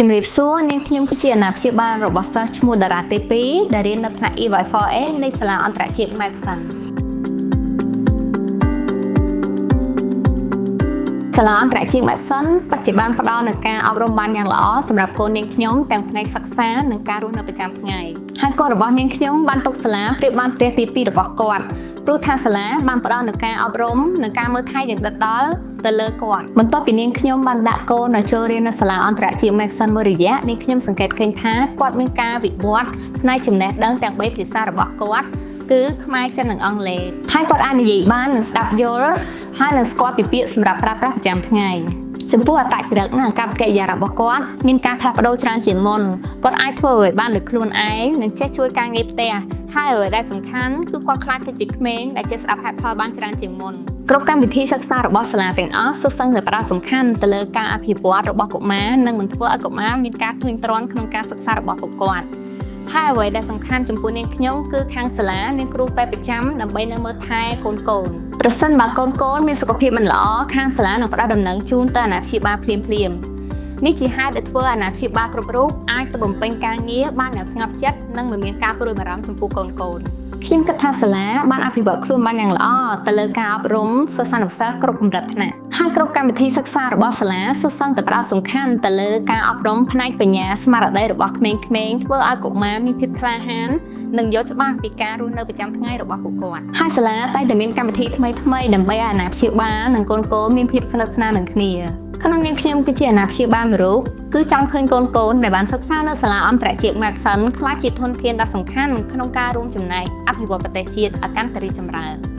ជំរាបសួរនាងខ្ញុំគឺជាអាណាព្យាបាលរបស់សិស្សឈ្មោះតារាទី2ដែលរៀននៅថ្នាក់ EY4A នៃសាលាអន្តរជាតិ Madison សាលាអន្តរជាតិ Madison បច្ចុប្បន្នផ្ដល់នូវការអប់រំបានយ៉ាងល្អសម្រាប់កូននាងខ្ញុំទាំងផ្នែកសិក្សានិងការរស់នៅប្រចាំថ្ងៃហើយកូនរបស់នាងខ្ញុំបានទុកសាលាប្រៀបបានផ្ទះទី2របស់គាត់ព្រោះថាសាលាបានផ្ដល់នូវការអប់រំនិងការមើលថែយ៉ាងដិតដល់ទៅលើគាត់បន្ទាប់ពីនាងខ្ញុំបានដាក់កូននៅចូលរៀននៅសាលាអន្តរជាតិ Madison មួយរយៈនាងខ្ញុំសង្កេតឃើញថាគាត់មានការវិវត្តផ្នែកចំណេះដឹងទាំង3ភាសារបស់គាត់គឺខ្មែរចិននិងអង់គ្លេសហើយគាត់អាចនិយាយបាននិងស្ដាប់យល់ហើយនឹងស្គាល់ពីពាក្យសម្រាប់ប្រើប្រាស់ប្រចាំថ្ងៃចំពោះអត្តចរិតនិងអាកប្បកិរិយារបស់គាត់មានការផ្លាស់ប្ដូរច្រើនជាងមុនគាត់អាចធ្វើអ្វីបានដោយខ្លួនឯងនិងចេះជួយការងារផ្ទះហើយអ្វីដែលសំខាន់គឺគាត់ខ្លាចទៅជាក្មេងដែលចេះស្ដាប់ហេតុផលបានច្រើនជាងមុនគ្រប់កម្មវិធីសិក្សារបស់សាលាទាំងអស់សុទ្ធសឹងតែផ្ដោតសំខាន់ទៅលើការអភិវឌ្ឍរបស់កុមារនិងមិនធ្វើឲ្យកុមារមានការធុញទ្រាន់ក្នុងការសិក្សារបស់ពួកគាត់ហើយអ្វីដែលសំខាន់ចំពោះនាងខ្ញុំគឺខាងសាលាមានគ្រូពេទ្យប្រចាំដើម្បីនៅមើលថែកូនប្រសិនបើកូនមានសុខភាពមិនល្អខាងសាលានឹងផ្ដល់ដំណឹងជូនទៅអាណាព្យាបាលភ្លាមនេះជាហេតុដែលធ្វើអាណាព្យាបាលគ្រប់រូបអាចទៅបំពេញការងារបានយ៉ាងស្ងប់ចិត្តនិងមិនមានការព្រួយបារម្ភចំពោះកូនខ្ញុំគិតថាសាលាបានអភិវឌ្ឍខ្លួនបានយ៉ាងល្អទៅលើការអប់រំសិស្សានុសិស្សគ្រប់កម្រិតថ្នាក់ហើយគ្រប់កម្មវិធីសិក្សារបស់សាលាសុទ្ធសឹងតែផ្ដោតសំខាន់ទៅលើការអប់រំផ្នែកបញ្ញាស្មារតីរបស់ក្មេងៗធ្វើឲ្យកុមារមានភាពក្លាហាននិងយល់ច្បាស់ពីការរស់នៅប្រចាំថ្ងៃរបស់ពួកគាត់ហើយសាលាតែងតែមានកម្មវិធីថ្មីៗដើម្បីឲ្យអាណាព្យាបាលនិងកូនមានភាពស្និទ្ធស្នាលនឹងគ្នាក្នុងនាងខ្ញុំគឺជាអាណាព្យាបាលមួយរូបគឺចង់ឃើញកូនដែលបានសិក្សានៅសាលាអន្តរជាតិ Madison ក្លាយជាធនធានដ៏សំខាន់ក្នុងការរួមចំណែកអភិវឌ្ឍប្រទេសជាតិឲ្យកាន់តែរីកចម្រើន